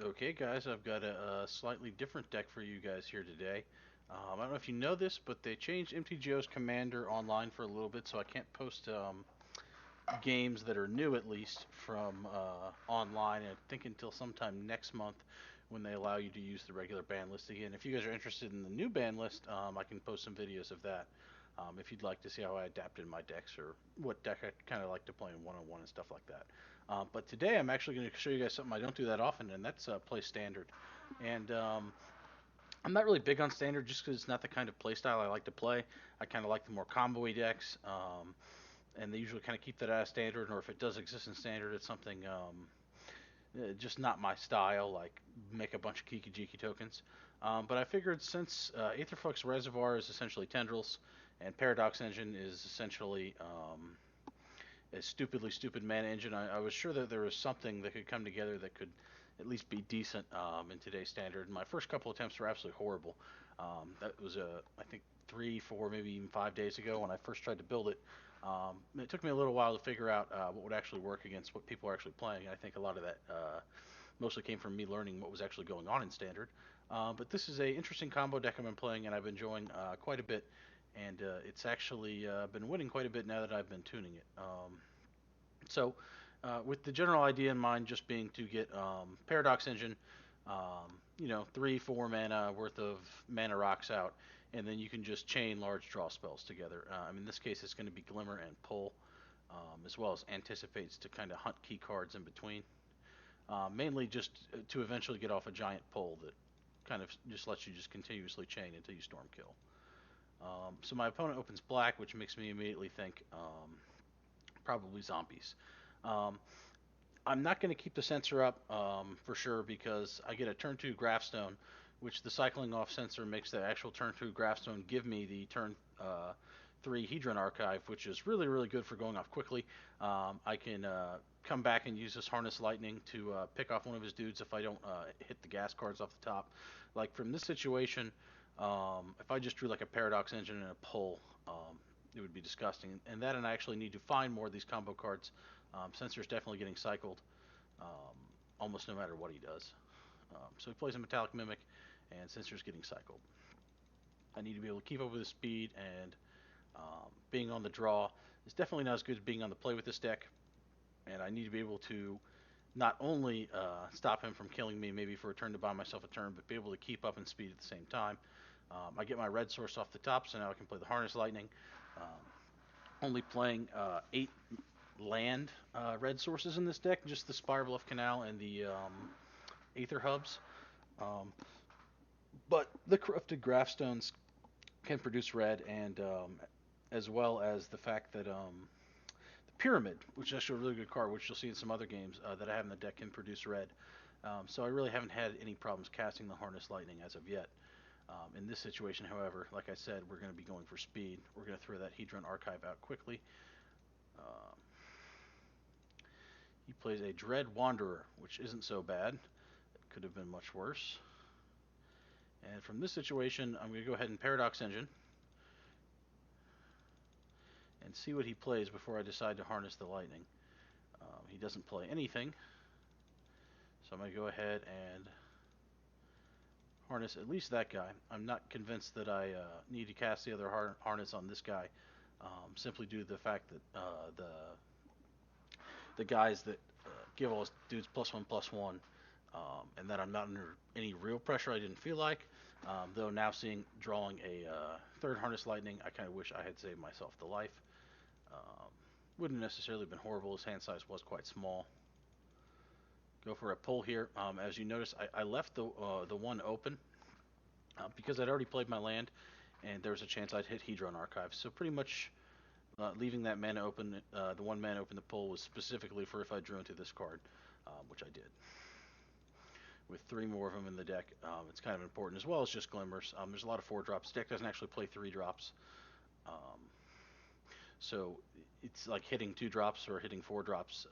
Okay, guys, I've got a slightly different deck for you guys here today. I don't know if you know this, but they changed MTGO's Commander online for a little bit, so I can't post games that are new, at least, from online, I think until sometime next month when they allow you to use the regular ban list again. If you guys are interested in the new ban list, I can post some videos of that. If you'd like to see how I adapted my decks or what deck I kind of like to play in one-on-one and stuff like that. But today I'm actually going to show you guys something I don't do that often, and that's play standard. And I'm not really big on standard just because it's not the kind of play style I like to play. I kind of like the more combo-y decks, and they usually kind of keep that out of standard, or if it does exist in standard, it's something just not my style, like make a bunch of Kiki Jiki tokens. But I figured since Aetherflux Reservoir is essentially tendrils, and Paradox Engine is essentially a stupidly stupid mana engine, I was sure that there was something that could come together that could at least be decent in today's standard. My first couple attempts were absolutely horrible. That was I think 3, 4, maybe even 5 days ago when I first tried to build it. It took me a little while to figure out what would actually work against what people are actually playing. I think a lot of that mostly came from me learning what was actually going on in standard. But this is a interesting combo deck I've been playing and I've been enjoying quite a bit, and it's actually been winning quite a bit now that I've been tuning it. With the general idea in mind, just being to get Paradox Engine, 3, 4 mana worth of mana rocks out, and then you can just chain large draw spells together. In this case, it's going to be Glimmer and Pull, as well as Anticipates to kind of hunt key cards in between. Mainly just to eventually get off a giant pull that kind of just lets you just continuously chain until you storm kill. So my opponent opens black, which makes me immediately think probably zombies. Um, I'm not going to keep the sensor up for sure because I get a turn 2 Graphstone, which the cycling off sensor makes the actual turn 2 Graphstone give me the turn 3 Hedron Archive, which is really, really good for going off quickly. I can come back and use this Harness Lightning to pick off one of his dudes if I don't hit the gas cards off the top. Like from this situation, if I just drew like a Paradox Engine and a pull, it would be disgusting. And that, and I actually need to find more of these combo cards. Sensor's definitely getting cycled um, almost no matter what he does. So he plays a Metallic Mimic, and Sensor's getting cycled. I need to be able to keep up with his speed, and being on the draw is definitely not as good as being on the play with this deck. And I need to be able to not only stop him from killing me, maybe for a turn to buy myself a turn, but be able to keep up in speed at the same time. I get my red source off the top, so now I can play the Harness Lightning. Um, Only playing 8 land red sources in this deck, just the Spirebluff Canal and the Aether Hubs. Um, but the Corrupted Graphstones can produce red, and as well as the fact that the Pyramid, which is actually a really good card, which you'll see in some other games that I have in the deck, can produce red. So I really haven't had any problems casting the Harness Lightning as of yet. In this situation, however, like I said, we're going to be going for speed. We're going to throw that Hedron Archive out quickly. Um, he plays a Dread Wanderer, which isn't so bad. It could have been much worse. And from this situation, I'm going to go ahead and Paradox Engine and see what he plays before I decide to harness the lightning. He doesn't play anything, so I'm going to go ahead and harness at least that guy. I'm not convinced that I need to cast the other harness on this guy, simply due to the fact that the guys that give all his dudes +1/+1, and that I'm not under any real pressure. I didn't feel like. Though now seeing drawing a third Harness Lightning, I kind of wish I had saved myself the life. Um, wouldn't necessarily have been horrible. His hand size was quite small. Go for a pull here. As you notice, I left the one open because I'd already played my land, and there was a chance I'd hit Hedron Archive. So pretty much leaving that mana open, the one mana open to pull, was specifically for if I drew into this card, which I did. With 3 more of them in the deck, it's kind of important, as well as just Glimmers. There's a lot of 4-drops. The deck doesn't actually play 3 drops. Um, so it's like hitting 2 drops or hitting 4 drops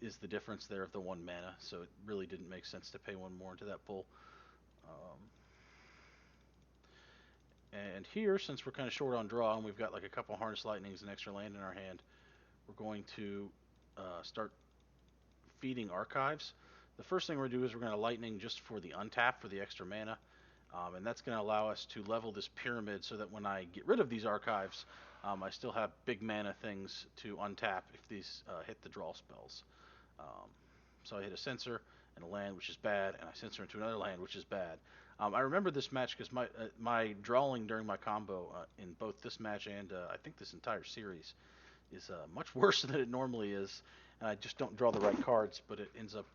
is the difference there of the 1 mana. So it really didn't make sense to pay 1 more into that pull. Um, and here, since we're kind of short on draw and we've got like a couple Harness Lightnings and extra land in our hand, we're going to start feeding archives. The first thing we're going to do is we're going to lightning just for the untap for the extra mana. And that's going to allow us to level this pyramid so that when I get rid of these archives, I still have big mana things to untap if these hit the draw spells. Um, so I hit a sensor and a land, which is bad, and I sensor into another land, which is bad. I remember this match because my drawing during my combo in both this match and I think this entire series is much worse than it normally is. And I just don't draw the right cards, but it ends up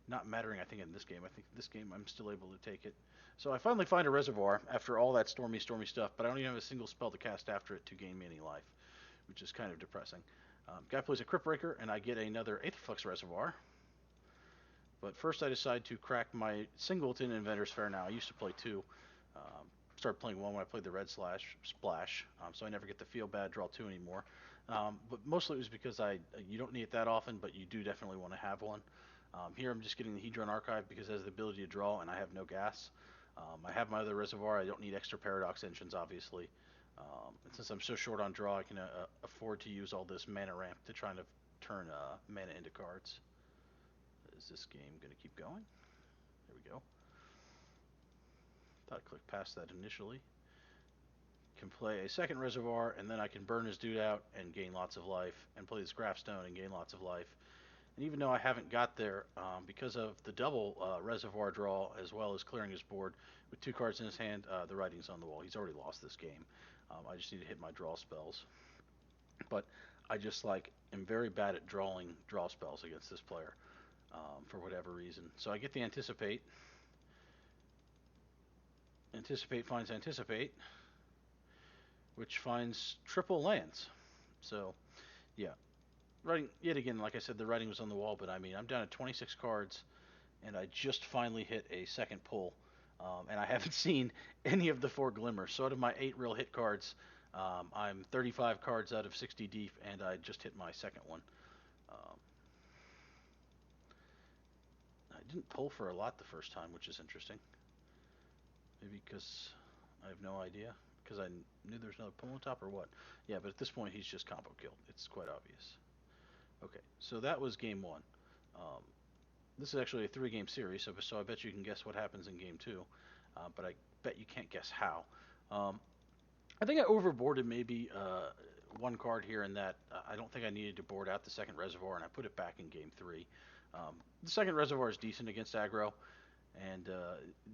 not mattering, I think, in this game. I think this game I'm still able to take it. So I finally find a reservoir after all that stormy stuff, but I don't even have a single spell to cast after it to gain me any life, which is kind of depressing. Guy plays a Crypt Breaker, and I get another Aetherflux Reservoir. But first I decide to crack my singleton Inventor's Fair now. I used to play two. Started playing one when I played the Red Splash, so I never get the feel bad draw two anymore. But mostly it was because you don't need it that often, but you do definitely want to have one. Here I'm just getting the Hedron Archive because it has the ability to draw, and I have no gas. I have my other reservoir. I don't need extra Paradox Engines, obviously. And since I'm so short on draw, I can afford to use all this mana ramp to try to turn mana into cards. Is this game going to keep going? There we go. Thought I clicked past that initially. Can play a second reservoir, and then I can burn his dude out and gain lots of life, and play this Graphstone and gain lots of life. And even though I haven't got there, because of the double reservoir draw as well as clearing his board with two cards in his hand, the writing's on the wall. He's already lost this game. I just need to hit my draw spells. But I just am very bad at drawing draw spells against this player for whatever reason. So I get the Anticipate. Anticipate finds Anticipate, which finds triple lands. So, yeah. Writing, yet again, like I said, the writing was on the wall, but I mean, I'm down to 26 cards, and I just finally hit a second pull. And I haven't seen any of the four glimmers. So out of my 8 real hit cards, I'm 35 cards out of 60 deep, and I just hit my second one. I didn't pull for a lot the first time, which is interesting. Maybe because I have no idea. Because I knew there was another pull on top or what. Yeah, but at this point, he's just combo killed. It's quite obvious. Okay, so that was game one. Um, this is actually a 3-game series, so I bet you can guess what happens in game two. But I bet you can't guess how. I think I overboarded maybe one card here and that. I don't think I needed to board out the second reservoir, and I put it back in game three. The second reservoir is decent against aggro, and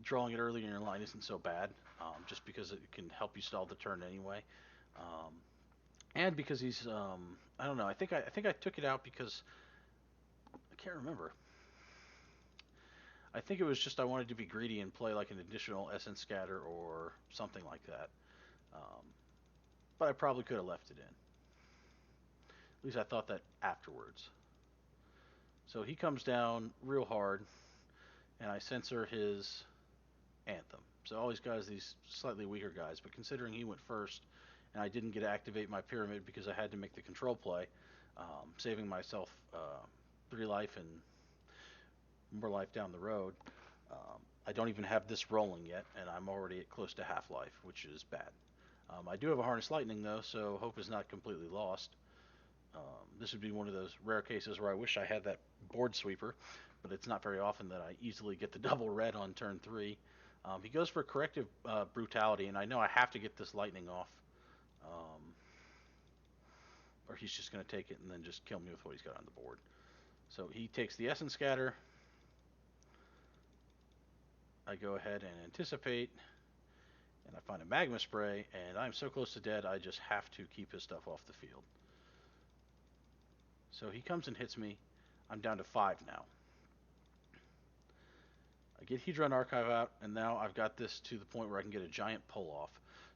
drawing it early in your line isn't so bad, just because it can help you stall the turn anyway. Um, and because he's, I don't know. I think I took it out because I can't remember. I think it was just I wanted to be greedy and play like an additional Essence Scatter or something like that. Um, but I probably could have left it in. At least I thought that afterwards. So he comes down real hard, and I censor his Anthem. So all these guys, these slightly weaker guys, but considering he went first, and I didn't get to activate my pyramid because I had to make the control play, saving myself 3 life and more life down the road. I don't even have this rolling yet, and I'm already at close to half life, which is bad. I do have a Harness Lightning though, so hope is not completely lost. This would be one of those rare cases where I wish I had that board sweeper, but it's not very often that I easily get the double red on turn 3. He goes for corrective brutality, and I know I have to get this lightning off, um, or he's just going to take it and then just kill me with what he's got on the board. So he takes the Essence Scatter. I go ahead and anticipate, and I find a Magma Spray, and I'm so close to dead I just have to keep his stuff off the field. So he comes and hits me. I'm down to 5 now. I get Hedron Archive out, and now I've got this to the point where I can get a giant pull off.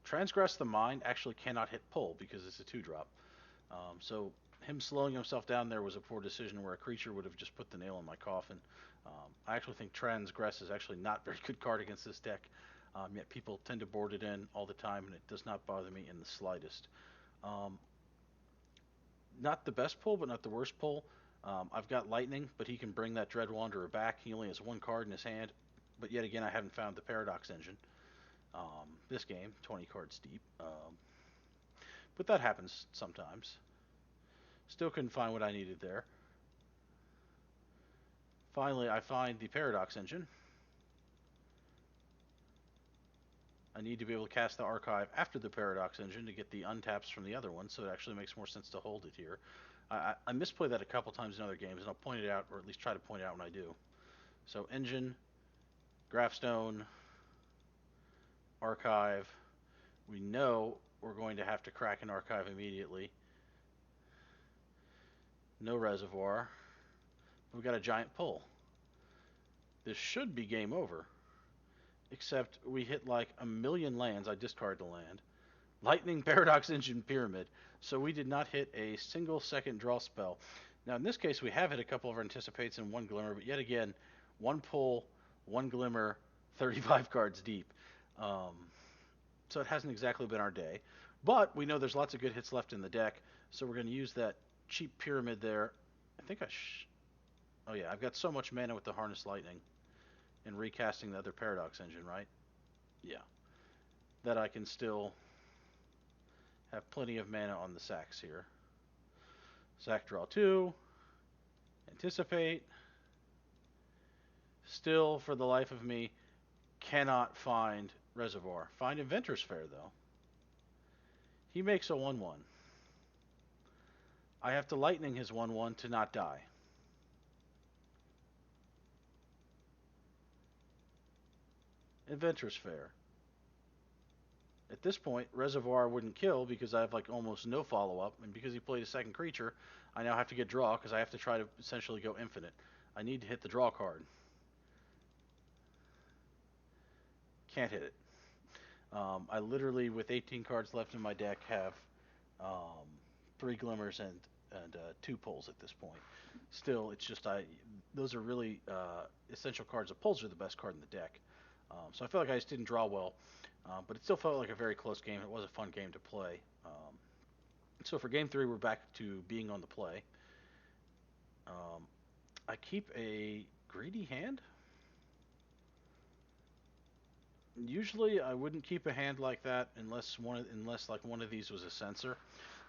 Transgress the Mind actually cannot hit pull because it's a 2-drop. So him slowing himself down there was a poor decision where a creature would have just put the nail in my coffin. I actually think Transgress is actually not a very good card against this deck, yet people tend to board it in all the time, and it does not bother me in the slightest. Not the best pull, but not the worst pull. I've got Lightning, but he can bring that Dread Wanderer back. He only has 1 card in his hand, but yet again, I haven't found the Paradox Engine. This game, 20 cards deep. But that happens sometimes. Still couldn't find what I needed there. Finally, I find the paradox engine. I need to be able to cast the archive after the paradox engine to get the untaps from the other one, so it actually makes more sense to hold it here. I misplay that a couple times in other games, and I'll point it out, or at least try to point it out when I do. So engine, Graphstone, archive. We know we're going to have to crack an archive immediately. No reservoir. We've got a giant pull. This should be game over. Except we hit like a million lands. I discard the land. Lightning, Paradox Engine, Pyramid. So we did not hit a single second draw spell. Now in this case we have hit a couple of our Anticipates and one Glimmer, but yet again, one pull, one Glimmer, 35 cards deep. Um, so it hasn't exactly been our day. But we know there's lots of good hits left in the deck, so we're going to use that cheap Pyramid there. I think oh yeah, I've got so much mana with the Harness Lightning and recasting the other Paradox Engine, right? Yeah. That I can still have plenty of mana on the sacks here. Sack draw 2. Anticipate. Still, for the life of me, cannot find Reservoir. Find Inventor's Fair, though. He makes a 1/1. I have to Lightning his 1/1 to not die. Inventor's Fair. At this point, Reservoir wouldn't kill because I have like almost no follow-up, and because he played a second creature, I now have to get draw because I have to try to essentially go infinite. I need to hit the draw card. Can't hit it. I literally, with 18 cards left in my deck, have um, 3 glimmers and 2 pulls at this point. Still, it's just those are really essential cards. The pulls are the best card in the deck. So I feel like I just didn't draw well, but it still felt like a very close game. It was a fun game to play. So for game 3, we're back to being on the play. I keep a greedy hand. Usually, I wouldn't keep a hand like that unless like one of these was a censor,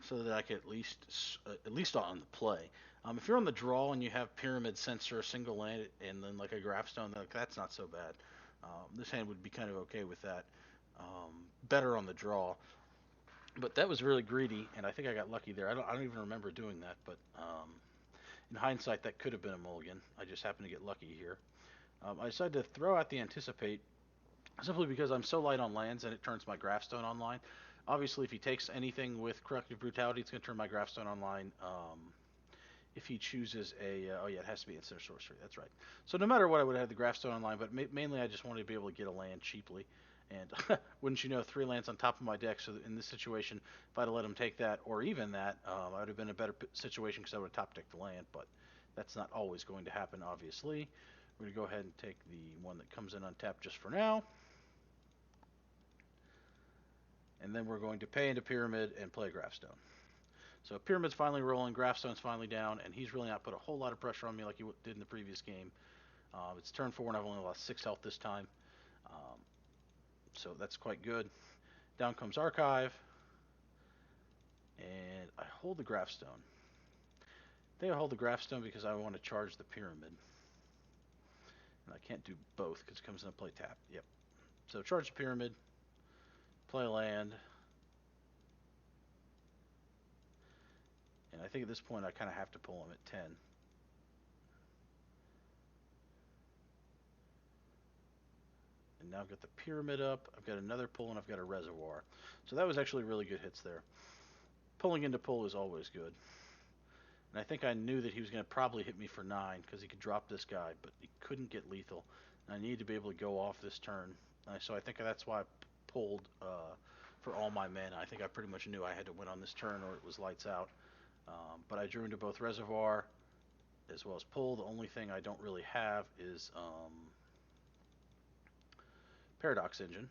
so that I could at least on the play. If you're on the draw and you have Pyramid, Censor, single land, and then like a Grafstone, that's not so bad. This hand would be kind of okay with that. Better on the draw, but that was really greedy, and I think I got lucky there. I don't even remember doing that, but in hindsight, that could have been a mulligan. I just happened to get lucky here. I decided to throw out the Anticipate simply because I'm so light on lands and it turns my Grafstone online. Obviously, if he takes anything with Corrective Brutality, it's going to turn my Grafstone online. If he chooses oh yeah, it has to be instant sorcery. That's right. So no matter what, I would have the Grafstone online, but mainly I just wanted to be able to get a land cheaply. And wouldn't you know, 3 lands on top of my deck. So in this situation, if I'd have let him take that or even that, I would have been in a better situation because I would have top decked the land. But that's not always going to happen, obviously. We're going to go ahead and take the one that comes in untapped just for now. And then we're going to pay into Pyramid and play Grafstone. So Pyramid's finally rolling, Grafstone's finally down, and he's really not put a whole lot of pressure on me like he did in the previous game. It's turn 4 and I've only lost 6 health this time. So that's quite good. Down comes Archive, and I hold the Grafstone. I think I hold the Grafstone because I want to charge the Pyramid. And I can't do both because it comes into play tap. Yep. So charge the Pyramid, play land, and I think at this point I kind of have to pull him at 10. And now I've got the Pyramid up, I've got another pull, and I've got a Reservoir. So that was actually really good hits there. Pulling into pull is always good. And I think I knew that he was going to probably hit me for 9 because he could drop this guy, but he couldn't get lethal. And I needed to be able to go off this turn. So I think that's why I pulled for all my mana. I think I pretty much knew I had to win on this turn or it was lights out. But I drew into both Reservoir as well as pull. The only thing I don't really have is Paradox Engine.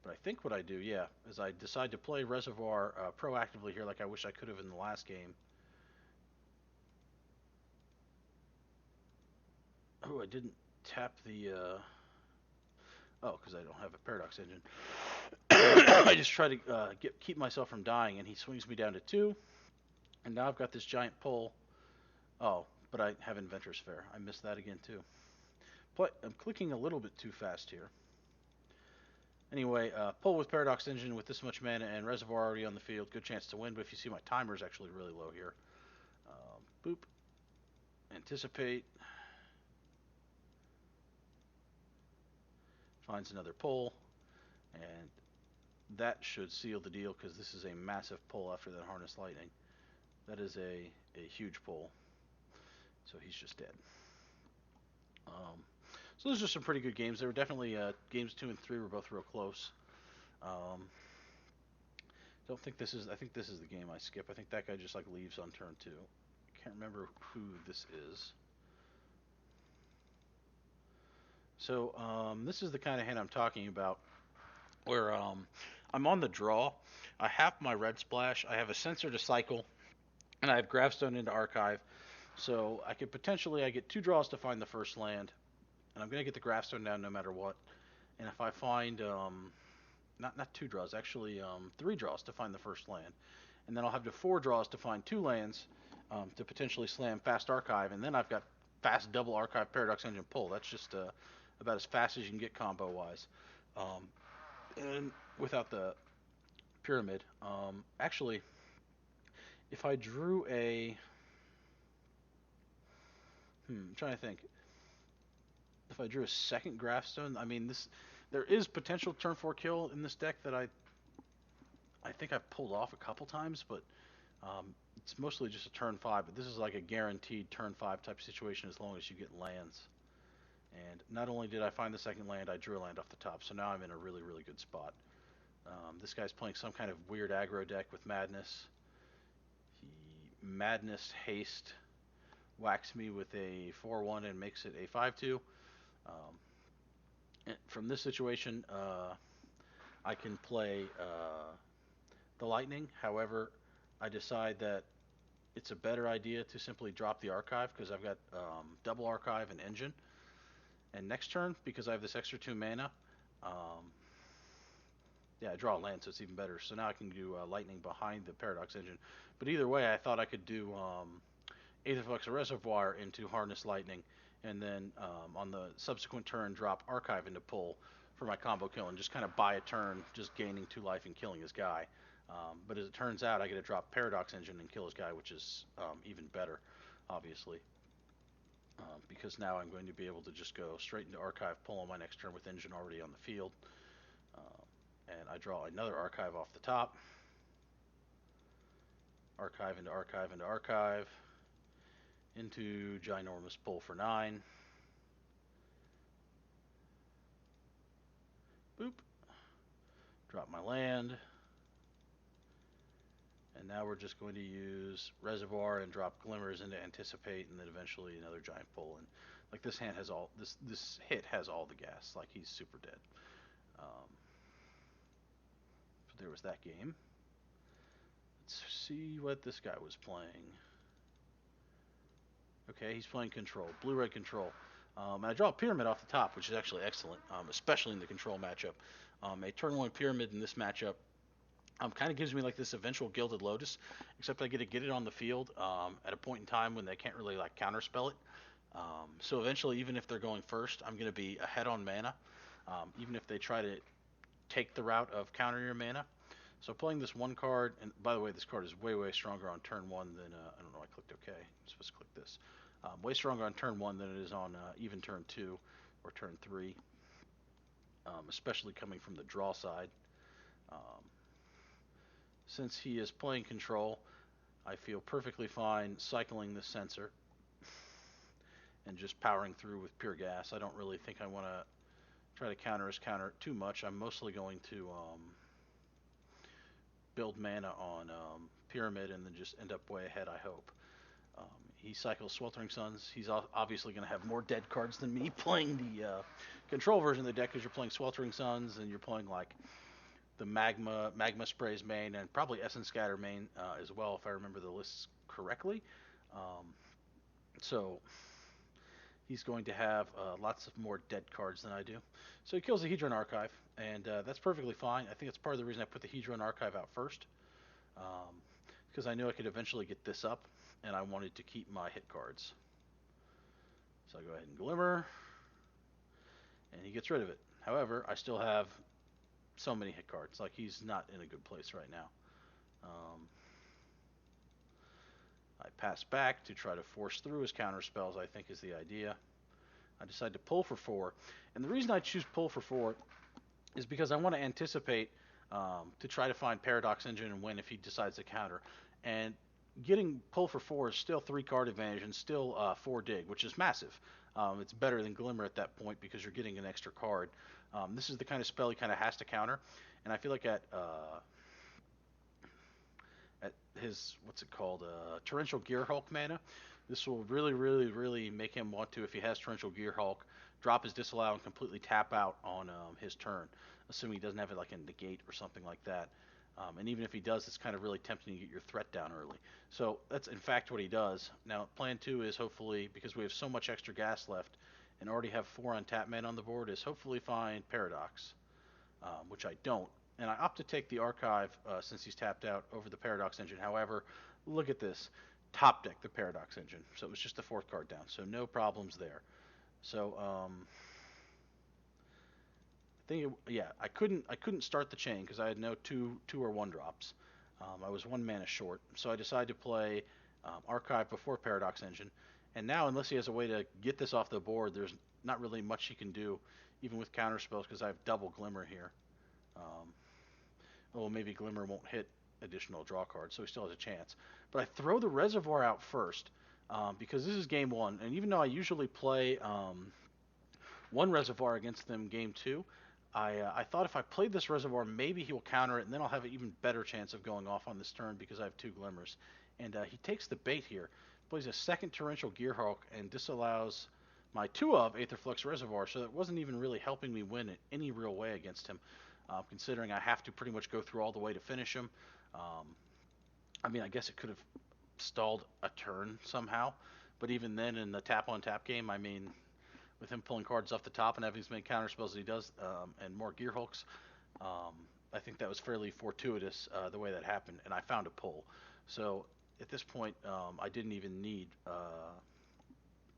But I think what I do, yeah, is I decide to play Reservoir proactively here like I wish I could have in the last game. Oh, I didn't tap the... Oh, because I don't have a Paradox Engine. I just try to keep myself from dying, and he swings me down to 2. And now I've got this giant pull. Oh, but I have Inventor's Fair. I missed that again too. But I'm clicking a little bit too fast here. Anyway, pull with Paradox Engine with this much mana and Reservoir already on the field. Good chance to win, but if you see my timer is actually really low here. Boop. Anticipate. Finds another pull. And that should seal the deal because this is a massive pull after that Harness Lightning. That is a huge pull. So he's just dead. So those are some pretty good games. They were definitely games 2 and 3 were both real close. Um, don't think this is. I think this is the game I skip. I think that guy just like leaves on turn 2. Can't remember who this is. So this is the kind of hand I'm talking about, where I'm on the draw. I have my red splash. I have a sensor to cycle, and I have Gravestone into Archive. So I could potentially I get 2 draws to find the first land, and I'm gonna get the Gravestone down no matter what. And if I find not 2 draws, actually 3 draws to find the first land, and then I'll have to 4 draws to find 2 lands to potentially slam fast Archive, and then I've got fast double Archive Paradox Engine pull. That's just about as fast as you can get combo wise, and without the pyramid. Actually, if I drew a, I'm trying to think. If I drew a second Graphstone, I mean this, there is potential turn 4 kill in this deck that I think I've pulled off a couple times, but it's mostly just a turn 5. But this is like a guaranteed turn 5 type situation as long as you get lands. And not only did I find the second land, I drew a land off the top, so now I'm in a really, really good spot. This guy's playing some kind of weird aggro deck with Madness. He Madness Haste whacks me with a 4-1 and makes it a 5-2. From this situation, I can play the Lightning. However, I decide that it's a better idea to simply drop the Archive because I've got double Archive and Engine. And next turn, because I have this extra 2 mana, um, yeah, I draw a land, so it's even better. So now I can do Lightning behind the Paradox Engine. But either way, I thought I could do Aetherflux Reservoir into Harness Lightning, and then on the subsequent turn drop Archive into pull for my combo kill, and just kind of buy a turn, just gaining 2 life and killing his guy. But as it turns out, I get to drop Paradox Engine and kill his guy, which is even better, obviously. Because now I'm going to be able to just go straight into Archive, pull on my next turn with Engine already on the field. And I draw another Archive off the top. Archive into Archive into Archive. Into Ginormous Pull for 9. Boop. Drop my land. And now we're just going to use Reservoir and drop Glimmers into Anticipate, and then eventually another Giant Pull. And like this hand has all this hit has all the gas. Like he's super dead. So there was that game. Let's see what this guy was playing. Okay, he's playing Control, blue-red Control. And I draw a Pyramid off the top, which is actually excellent, especially in the Control matchup. A turn 1 Pyramid in this matchup kind of gives me like this eventual Gilded Lotus, except I get to get it on the field at a point in time when they can't really like counterspell it. So eventually, even if they're going first, I'm going to be ahead on mana, even if they try to take the route of counter your mana. So playing this one card, and by the way, this card is way, way stronger on turn 1 than, I don't know, I clicked OK. I'm supposed to click this. Way stronger on turn 1 than it is on even turn 2 or turn 3, especially coming from the draw side. Since he is playing Control, I feel perfectly fine cycling the sensor and just powering through with pure gas. I don't really think I want to try to counter his counter too much. I'm mostly going to build mana on Pyramid and then just end up way ahead, I hope. He cycles Sweltering Suns. He's obviously going to have more dead cards than me playing the Control version of the deck, because you're playing Sweltering Suns and you're playing like the Magma Sprays main, and probably Essence Scatter main as well, if I remember the lists correctly. So he's going to have lots of more dead cards than I do. So he kills the Hedron Archive, and that's perfectly fine. I think that's part of the reason I put the Hedron Archive out first, because I knew I could eventually get this up, and I wanted to keep my hit cards. So I go ahead and Glimmer, and he gets rid of it. However, I still have so many hit cards. Like, he's not in a good place right now. Um, I pass back to try to force through his counter spells, I think is the idea. I decide to pull for 4. And the reason I choose pull for 4 is because I want to anticipate to try to find Paradox Engine and win if he decides to counter. And getting pull for 4 is still 3 card advantage and still 4 dig, which is massive. It's better than Glimmer at that point because you're getting an extra card. This is the kind of spell he kind of has to counter. And I feel like at his, what's it called, Torrential Gearhulk mana. This will really, really, really make him want to, if he has Torrential Gearhulk, drop his disallow and completely tap out on his turn, assuming he doesn't have it like a negate or something like that. And even if he does, it's kind of really tempting to get your threat down early. So that's in fact what he does. Now, plan 2 is hopefully, because we have so much extra gas left and already have 4 untapped men on the board, is hopefully find Paradox, which I don't. And I opt to take the archive since he's tapped out over the Paradox Engine. However, look at this. Top deck the Paradox Engine. So it was just the 4th card down. So no problems there. So I think yeah, I couldn't start the chain because I had no two or 1 drops. I was 1 mana short. So I decided to play archive before Paradox Engine. And now, unless he has a way to get this off the board, there's not really much he can do, even with counter spells, because I have double Glimmer here. Um, well, maybe Glimmer won't hit additional draw cards, so he still has a chance. But I throw the Reservoir out first because this is game 1, and even though I usually play 1 Reservoir against them game 2, I thought if I played this Reservoir, maybe he will counter it, and then I'll have an even better chance of going off on this turn because I have 2 Glimmers. And he takes the bait here, plays a second Torrential Gearhulk, and disallows my 2 of Aetherflux Reservoir, so that wasn't even really helping me win in any real way against him, considering I have to pretty much go through all the way to finish him. Um, I mean, I guess it could have stalled a turn somehow, but even then in the tap on tap game, I mean, with him pulling cards off the top and having as many counter spells as he does, and more gear hooks, um, I think that was fairly fortuitous the way that happened, and I found a pull. So at this point, I didn't even need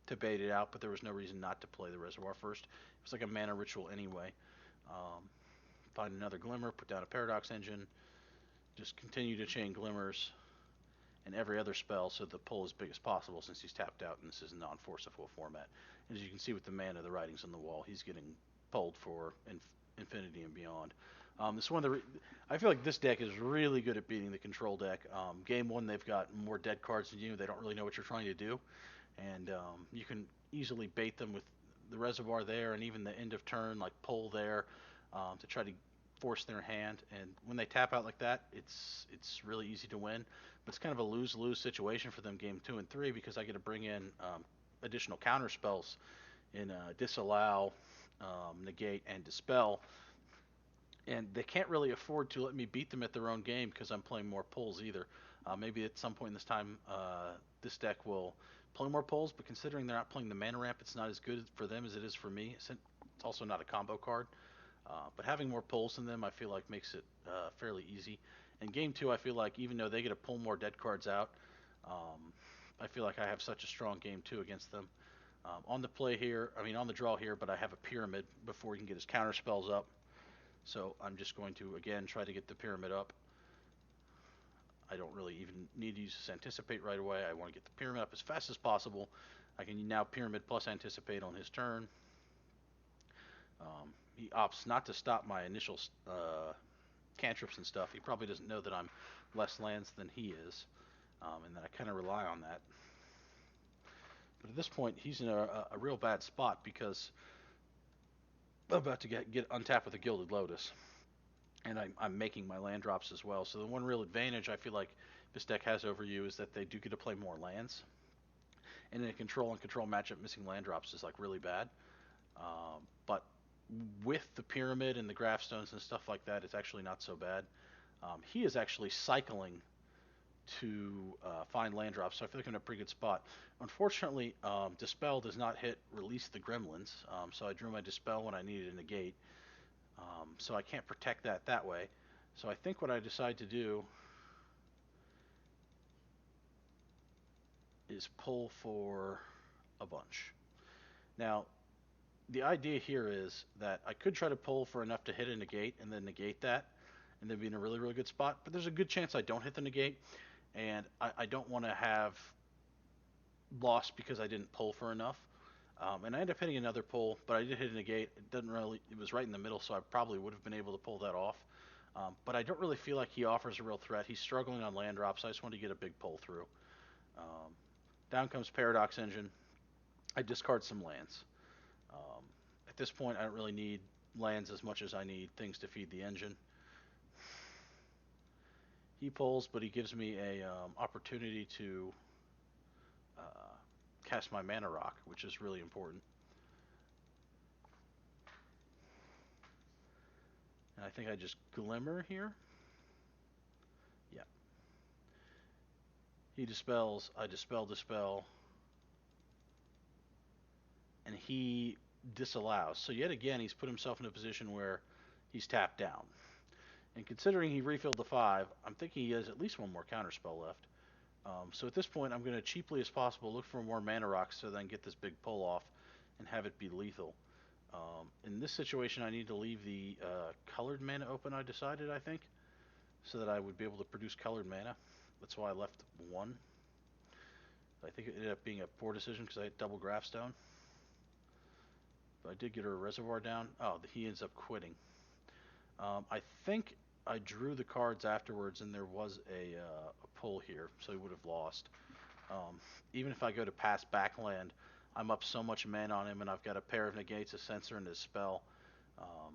to bait it out, but there was no reason not to play the Reservoir first. It was like a mana ritual anyway. Um, find another Glimmer, put down a Paradox Engine, just continue to chain Glimmers and every other spell so the pull as big as possible since he's tapped out and this is a non-forcible format. And as you can see with the mana, the writings on the wall, he's getting pulled for infinity and beyond. This one of the I feel like this deck is really good at beating the control deck. Game 1, they've got more dead cards than you. They don't really know what you're trying to do, and you can easily bait them with the Reservoir there, and even the end of turn like pull there to try to force their hand. And when they tap out like that, it's really easy to win. But it's kind of a lose-lose situation for them game 2 and 3 because I get to bring in additional counter spells in disallow, negate, and dispel. And they can't really afford to let me beat them at their own game because I'm playing more pulls either. Maybe at some point in this time, this deck will play more pulls, but considering they're not playing the mana ramp, it's not as good for them as it is for me. It's also not a combo card. But having more pulls than them, I feel like makes it fairly easy. In game 2, I feel like even though they get to pull more dead cards out, I feel like I have such a strong game 2 against them. On the play here, I mean on the draw here, but I have a Pyramid before he can get his counter spells up. So I'm just going to, again, try to get the Pyramid up. I don't really even need to use this Anticipate right away. I want to get the Pyramid up as fast as possible. I can now Pyramid plus Anticipate on his turn. He opts not to stop my initial cantrips and stuff. He probably doesn't know that I'm less lands than he is, and that I kind of rely on that. But at this point, he's in a real bad spot because I'm about to get untapped with a Gilded Lotus, and I'm making my land drops as well. So the one real advantage I feel like this deck has over you is that they do get to play more lands, and in a control and control matchup, missing land drops is like really bad. But with the Pyramid and the Graphstones and stuff like that, it's actually not so bad. He is actually cycling to find land drops, so I feel like I'm in a pretty good spot. Unfortunately, Dispel does not hit Release the Gremlins, so I drew my Dispel when I needed a negate, so I can't protect that way. So I think what I decide to do is pull for a bunch. Now, the idea here is that I could try to pull for enough to hit a negate and then negate that, and then be in a really, really good spot. But there's a good chance I don't hit the negate, and I don't want to have lost because I didn't pull for enough. And I ended up hitting another pull, but I did hit a negate. It doesn't really. It was right in the middle, so I probably would have been able to pull that off. But I don't really feel like he offers a real threat. He's struggling on land drops. I just want to get a big pull through. Um, Down comes Paradox Engine. I discard some lands. Um, at this point, I don't really need lands as much as I need things to feed the engine. He pulls, but he gives me a opportunity to uh, cast my mana rock, which is really important. And I think I just glimmer here. Yeah. He dispels. I dispel, and he disallows. So yet again, he's put himself in a position where he's tapped down. And considering he refilled the 5, I'm thinking he has at least one more counterspell left. So at this point, I'm going to cheaply as possible look for more mana rocks so then get this big pull off and have it be lethal. In this situation, I need to leave the colored mana open, I decided, I think, so that I would be able to produce colored mana. That's why I left one. I think it ended up being a poor decision because I had double Graphstone. But I did get her reservoir down. Oh, he ends up quitting. I think I drew the cards afterwards, and there was a pull here, so he would have lost. Um, Even if I go to pass backland, I'm up so much mana on him, and I've got a pair of negates, a sensor, and his spell. Um,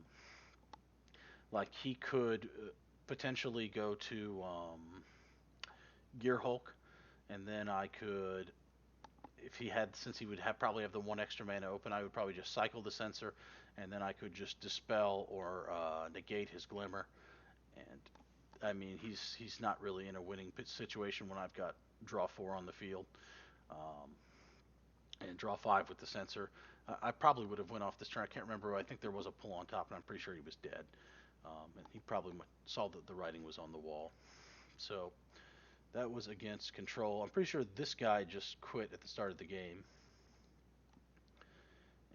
like he could potentially go to Gear Hulk, and then I could, if he had, since he would have probably have the one extra mana open, I would probably just cycle the sensor, and then I could just dispel or negate his glimmer. And I mean, he's not really in a winning situation when I've got draw 4 on the field. Um, and draw 5 with the sensor. I probably would have went off this turn. I can't remember. I think there was a pull on top, and I'm pretty sure he was dead. And he probably saw that the writing was on the wall. So that was against control. I'm pretty sure this guy just quit at the start of the game.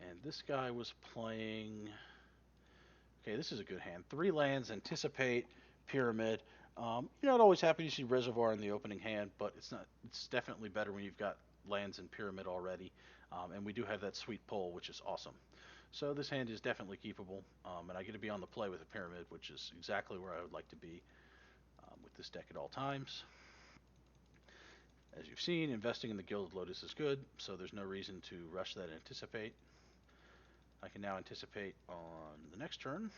And this guy was playing. Okay, this is a good hand. 3 lands, anticipate, pyramid. You're not always happy to see reservoir in the opening hand, but it's not. It's definitely better when you've got lands in pyramid already. And we do have that sweet pull, which is awesome. So this hand is definitely keepable, and I get to be on the play with a pyramid, which is exactly where I would like to be with this deck at all times. As you've seen, investing in the Gilded Lotus is good, so there's no reason to rush that anticipate. I can now anticipate on the next turn.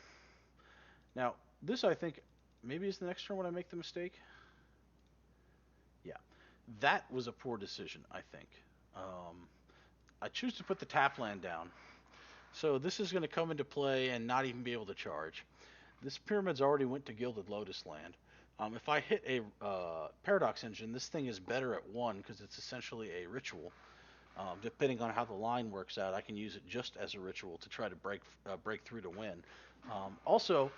Now, this I think maybe is the next turn when I make the mistake. Yeah, that was a poor decision, I think. Um, I choose to put the tap land down. So this is going to come into play and not even be able to charge. This pyramid's already went to Gilded Lotus land. If I hit a Paradox Engine, this thing is better at 1 because it's essentially a ritual. Depending on how the line works out, I can use it just as a ritual to try to break through to win. Also,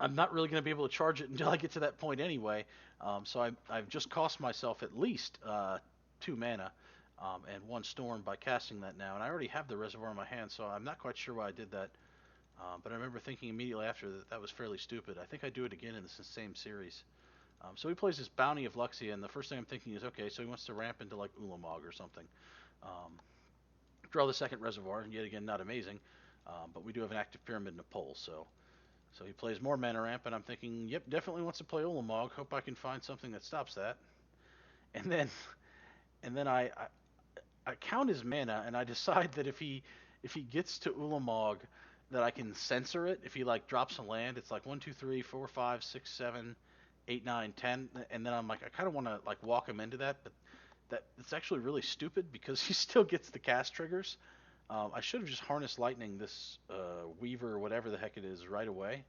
I'm not really going to be able to charge it until I get to that point anyway. So I've just cost myself at least 2 mana and 1 storm by casting that now. And I already have the reservoir in my hand, so I'm not quite sure why I did that. But I remember thinking immediately after that that was fairly stupid. I think I do it again in the same series. So he plays this Bounty of Luxia, and the first thing I'm thinking is, okay, so he wants to ramp into like Ulamog or something. Um, Draw the second reservoir, and yet again, not amazing. But we do have an active pyramid and a pole, so he plays more mana ramp, and I'm thinking, yep, definitely wants to play Ulamog. Hope I can find something that stops that. And then I count his mana, and I decide that if he gets to Ulamog, that I can censor it. If he like drops a land, it's like 1, 2, 3, 4, 5, 6, 7, 8, 9, 10, and then I'm like, I kind of want to like walk him into that, but it's actually really stupid because he still gets the cast triggers. I should have just harnessed lightning this Weaver or whatever the heck it is right away.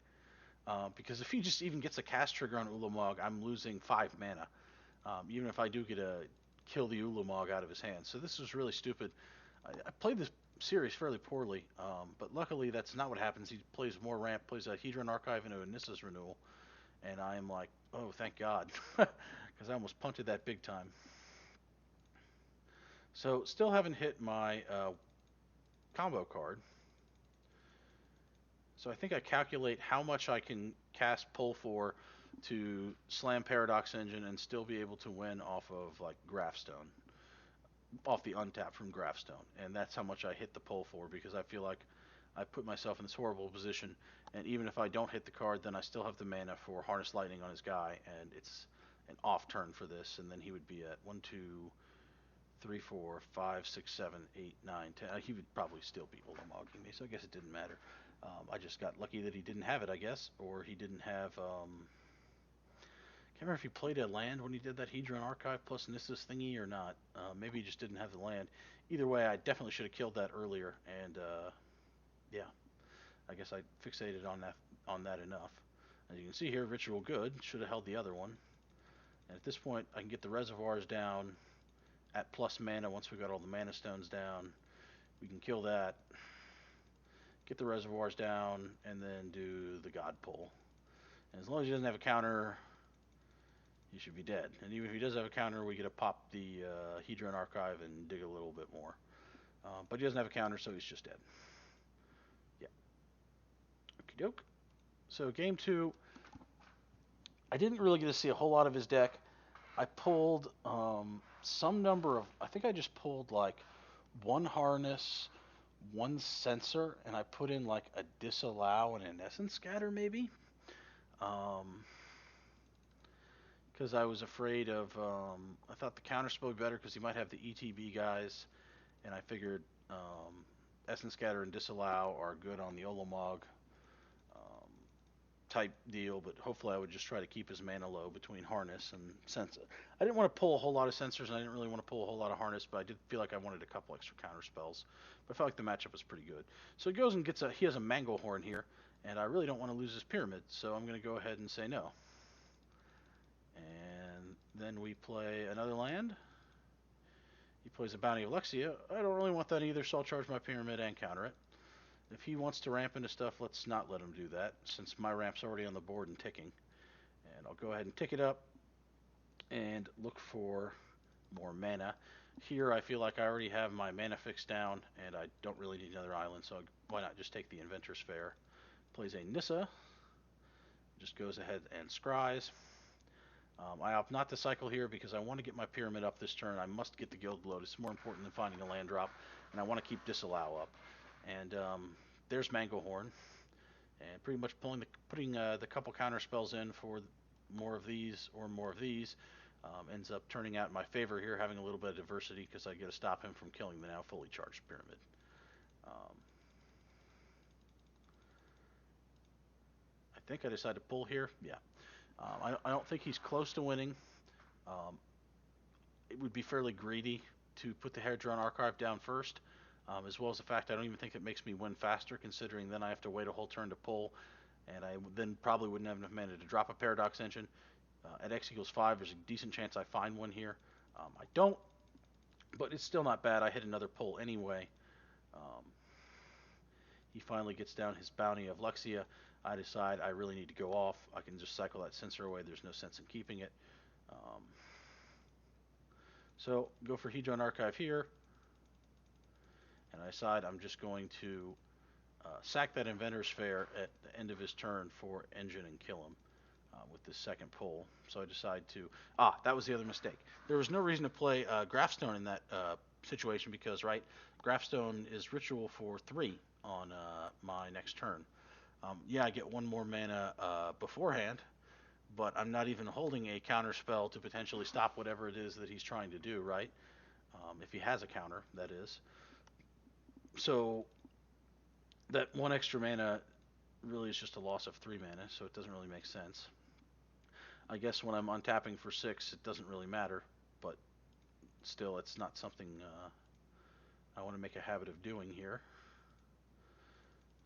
Because if he just even gets a cast trigger on Ulamog, I'm losing 5 mana. Even if I do get a kill the Ulamog out of his hand. So this was really stupid. I played this series fairly poorly, but luckily that's not what happens. He plays more ramp, plays a Hedron Archive into a Nissa's Renewal, and I am like, oh, thank God, because I almost punted that big time. So still haven't hit my combo card. So I think I calculate how much I can cast pull for to slam Paradox Engine and still be able to win off of like Graphstone, off the untap from Graphstone, and that's how much I hit the pull for because I feel like I put myself in this horrible position, and even if I don't hit the card, then I still have the mana for Harness Lightning on his guy, and it's an off turn for this, and then he would be at 1, 2, 3, 4, 5, 6, 7, 8, 9, 10. He would probably still be Olomogging me, so I guess it didn't matter. I just got lucky that he didn't have it, I guess, or he didn't have. Can't remember if he played a land when he did that Hedron Archive plus Nissus thingy or not. Maybe he just didn't have the land. Either way, I definitely should have killed that earlier, and yeah, I guess I fixated on that enough. As you can see here, Ritual Good should have held the other one. And at this point, I can get the reservoirs down at plus mana once we got all the mana stones down. We can kill that, get the reservoirs down, and then do the God Pull. And as long as he doesn't have a counter, he should be dead. And even if he does have a counter, we get to pop the Hedron Archive and dig a little bit more. But he doesn't have a counter, so he's just dead. Yeah. Okie doke. So game 2, I didn't really get to see a whole lot of his deck. I pulled some number of, I think I just pulled like one harness, one sensor, and I put in like a disallow and an essence scatter maybe. Because I was afraid of, I thought the counter spell would be better because he might have the ETB guys, and I figured essence scatter and disallow are good on the Olomog type deal, but hopefully I would just try to keep his mana low between harness and sensor. I didn't want to pull a whole lot of sensors, and I didn't really want to pull a whole lot of harness, but I did feel like I wanted a couple extra counter spells. But I felt like the matchup was pretty good. So he goes and gets he has a Manglehorn here, and I really don't want to lose his pyramid, so I'm going to go ahead and say no. And then we play another land. He plays a Bounty of Lexia. I don't really want that either, so I'll charge my pyramid and counter it. If he wants to ramp into stuff, let's not let him do that, since my ramp's already on the board and ticking. And I'll go ahead and tick it up and look for more mana. Here I feel like I already have my mana fixed down, and I don't really need another island, so why not just take the Inventor's Fair. Plays a Nissa, just goes ahead and scries. I opt not to cycle here because I want to get my pyramid up this turn. I must get the Guild Bloat. It's more important than finding a land drop, and I want to keep Disallow up. And there's Manglehorn, and pretty much putting the couple counter spells in for more of these or more of these ends up turning out in my favor here, having a little bit of diversity because I get to stop him from killing the now fully charged pyramid. I think I decided to pull here. Yeah. I don't think he's close to winning. It would be fairly greedy to put the Hedron Archive down first, as well as the fact I don't even think it makes me win faster, considering then I have to wait a whole turn to pull, and I then probably wouldn't have enough mana to drop a Paradox Engine. At X equals 5, there's a decent chance I find one here. I don't, but it's still not bad. I hit another pull anyway. He finally gets down his Bounty of Lexia. I decide I really need to go off. I can just cycle that sensor away. There's no sense in keeping it. So go for Hedron Archive here, and I decide I'm just going to sack that Inventor's Fair at the end of his turn for Engine and kill him with this second pull. So I decide to... that was the other mistake. There was no reason to play Graphstone in that situation because, right, Graphstone is Ritual for 3 on my next turn. Yeah, I get one more mana beforehand, but I'm not even holding a counter spell to potentially stop whatever it is that he's trying to do, right? If he has a counter, that is. So that one extra mana really is just a loss of 3 mana, so it doesn't really make sense. I guess when I'm untapping for 6, it doesn't really matter, but still, it's not something I want to make a habit of doing here.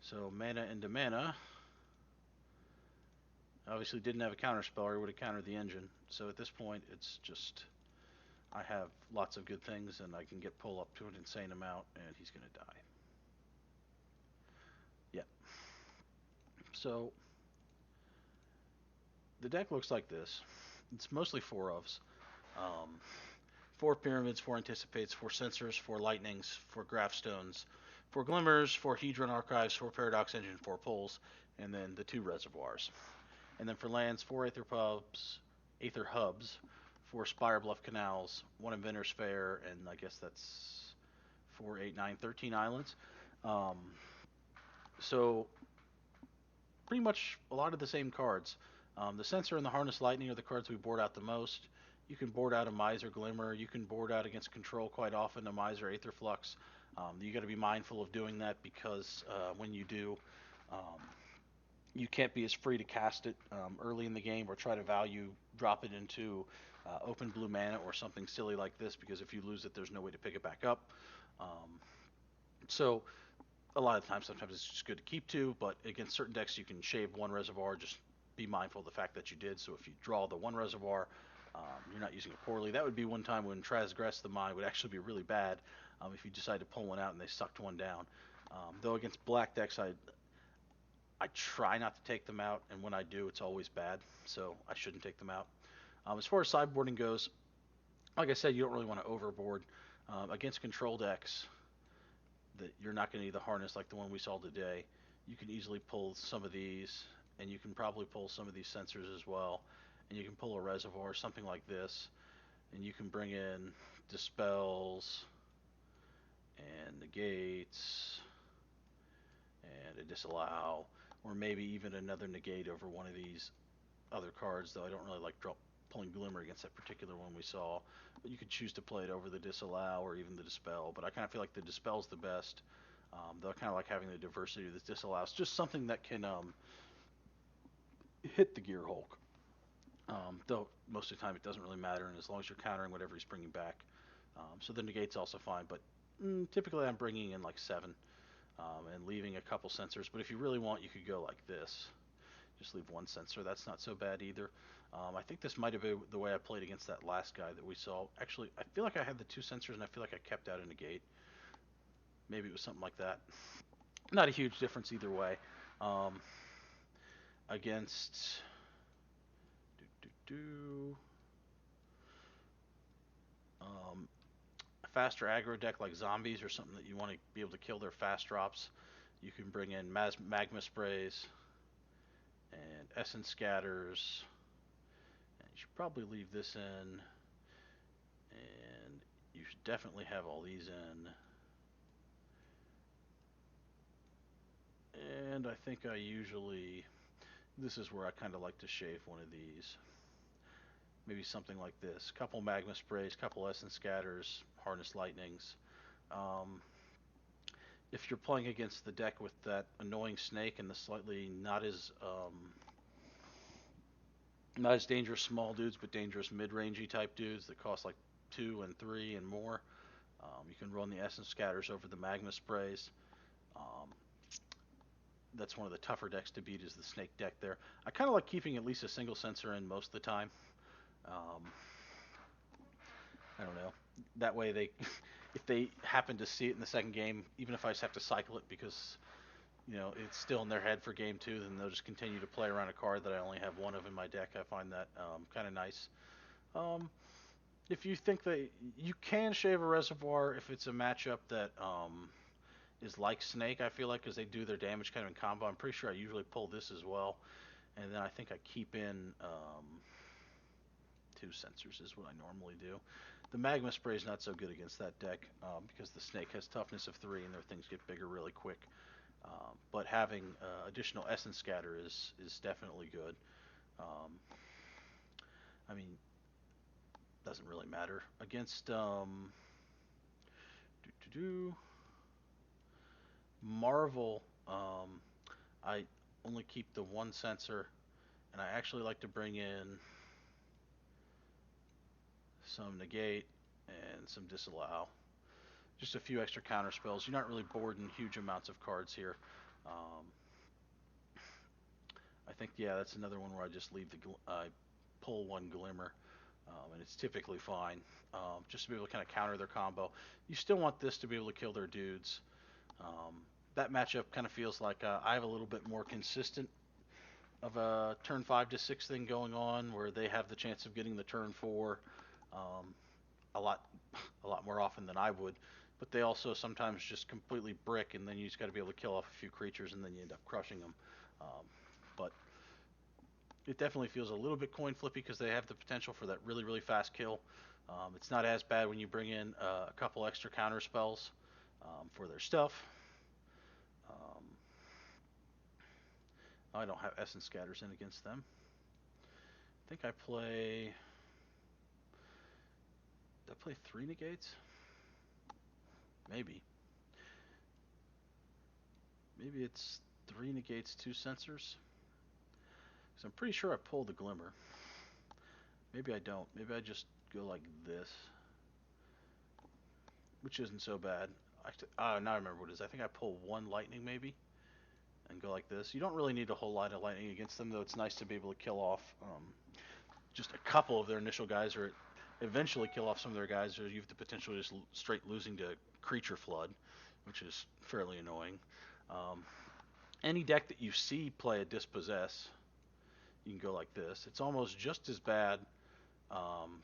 So mana into mana. Obviously didn't have a counter spell or he would have countered the engine. So at this point, it's just I have lots of good things and I can get pull up to an insane amount and he's going to die. Yeah. So the deck looks like this. It's mostly 4 ofs. 4 pyramids, 4 anticipates, 4 sensors, 4 lightnings, 4 graphstones, 4 glimmers, 4 hedron archives, 4 paradox engine, 4 pulls, and then the 2 reservoirs. And then for lands, 4 aether hubs, 4 spire bluff canals, 1 inventor's fair, and I guess that's 4, 8, 9, 13 islands. Um, so pretty much a lot of the same cards. The Sensor and the Harness Lightning are the cards we board out the most. You can board out a Miser Glimmer. You can board out against control quite often a Miser Aether Flux. You got to be mindful of doing that because when you do, um, you can't be as free to cast it early in the game or try to value drop it into open blue mana or something silly like this because if you lose it, there's no way to pick it back up. So a lot of times, sometimes it's just good to keep 2, but against certain decks, you can shave 1 reservoir. Just be mindful of the fact that you did. So if you draw the 1 reservoir, you're not using it poorly. That would be one time when Transgress the Mind would actually be really bad if you decide to pull one out and they sucked one down. Though against black decks, I try not to take them out, and when I do, it's always bad, so I shouldn't take them out. As far as sideboarding goes, like I said, you don't really want to overboard. Against control decks, that you're not going to need the harness like the one we saw today. You can easily pull some of these, and you can probably pull some of these sensors as well. And you can pull a reservoir, something like this, and you can bring in dispels and negates and a disallow, or maybe even another negate over one of these other cards, though I don't really like pulling Glimmer against that particular one we saw. But you could choose to play it over the Disallow or even the Dispel. But I kind of feel like the Dispel's the best. Though I kind of like having the diversity of this Disallow. It's just something that can hit the Gear Hulk. Though most of the time it doesn't really matter, and as long as you're countering whatever he's bringing back. So the negate's also fine, but typically I'm bringing in like 7 and leaving a couple sensors. But if you really want, you could go like this. Just leave 1 sensor. That's not so bad either. I think this might have been the way I played against that last guy that we saw. Actually, I feel like I had the 2 sensors, and I feel like I kept out a negate. Maybe it was something like that. Not a huge difference either way. Um, against do, do, do, a faster aggro deck like zombies or something that you want to be able to kill their fast drops, you can bring in magma sprays and essence scatters. And you should probably leave this in. And you should definitely have all these in. And I think this is where I kind of like to shave one of these. Maybe something like this. Couple magma sprays, couple essence scatters, harness lightnings. Um, if you're playing against the deck with that annoying snake and the slightly not as dangerous small dudes, but dangerous mid-rangey type dudes that cost like 2 and 3 and more, you can run the essence scatters over the magma sprays. Um, that's one of the tougher decks to beat is the snake deck there. I kind of like keeping at least a single sensor in most of the time. Um, I don't know. That way they, if they happen to see it in the second game, even if I just have to cycle it because it's still in their head for game 2, then they'll just continue to play around a card that I only have 1 of in my deck. I find that kind of nice. Um, if you think that you can shave a reservoir if it's a matchup that is like Snake, I feel like, because they do their damage kind of in combo. I'm pretty sure I usually pull this as well. And then I think I keep in 2 sensors is what I normally do. The Magma Spray is not so good against that deck because the Snake has toughness of 3 and their things get bigger really quick. But having additional Essence Scatter is definitely good. Um, I mean, doesn't really matter. Against Marvel, I only keep the 1 sensor, and I actually like to bring in some negate and some disallow. Just a few extra counter spells. You're not really boarding huge amounts of cards here. Um, I think, yeah, that's another one where I just leave I pull 1 glimmer, and it's typically fine. Just to be able to kind of counter their combo. You still want this to be able to kill their dudes. Um, that matchup kind of feels like I have a little bit more consistent of a turn 5 to 6 thing going on where they have the chance of getting the turn 4 um, a lot more often than I would. but they also sometimes just completely brick, and then you just got to be able to kill off a few creatures, and then you end up crushing them. Um, but it definitely feels a little bit coin flippy because they have the potential for that really really fast kill. It's not as bad when you bring in a couple extra counter spells for their stuff. Um, I don't have essence scatters in against them. I think I play. Did I play 3 negates? Maybe. Maybe it's 3 negates, 2 sensors. Because I'm pretty sure I pulled the glimmer. Maybe I don't. Maybe I just go like this, which isn't so bad. Now I remember what it is. I think I pull 1 lightning maybe, and go like this. You don't really need a whole lot of lightning against them, though. It's nice to be able to kill off just a couple of their initial guys, or eventually kill off some of their guys, or you have the potential of just straight losing to creature flood, which is fairly annoying. Um, any deck that you see play a dispossess, you can go like this. It's almost just as bad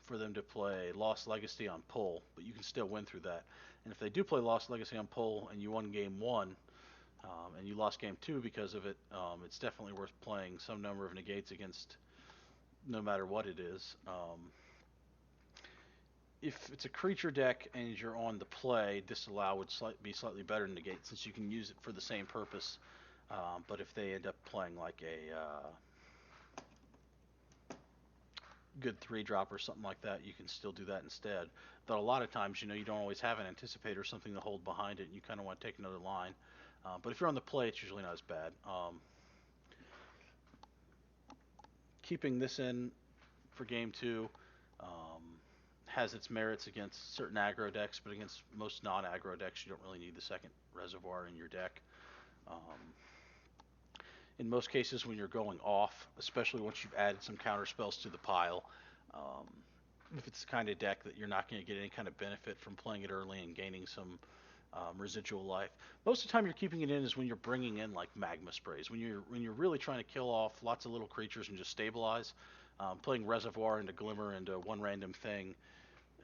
for them to play Lost Legacy on pull, but you can still win through that. And if they do play Lost Legacy on pull and you won game one and you lost game two because of it, it's definitely worth playing some number of negates against no matter what it is. If it's a creature deck and you're on the play, Disallow would be slightly better than negate since you can use it for the same purpose. But if they end up playing like a good 3 drop or something like that, you can still do that instead. But a lot of times, you don't always have an anticipator or something to hold behind it, and you kind of want to take another line. But if you're on the play, it's usually not as bad. Keeping this in for game two has its merits against certain aggro decks, but against most non-aggro decks, you don't really need the second reservoir in your deck. Um, in most cases, when you're going off, especially once you've added some counter spells to the pile, um, if it's the kind of deck that you're not going to get any kind of benefit from playing it early and gaining some residual life. Most of the time, you're keeping it in is when you're bringing in like magma sprays. When you're really trying to kill off lots of little creatures and just stabilize. Playing reservoir into glimmer into one random thing,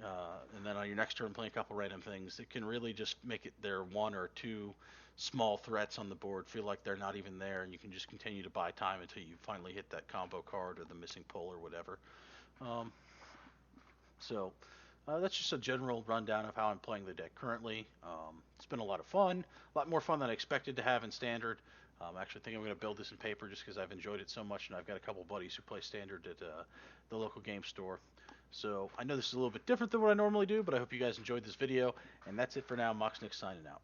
and then on your next turn playing a couple random things. It can really just make it their 1 or 2 small threats on the board feel like they're not even there, and you can just continue to buy time until you finally hit that combo card or the missing pull or whatever. Um, so that's just a general rundown of how I'm playing the deck currently. It's been a lot of fun, a lot more fun than I expected to have in Standard. I actually think I'm going to build this in paper just because I've enjoyed it so much, and I've got a couple buddies who play Standard at the local game store. So I know this is a little bit different than what I normally do, but I hope you guys enjoyed this video, and that's it for now. Moxnix signing out.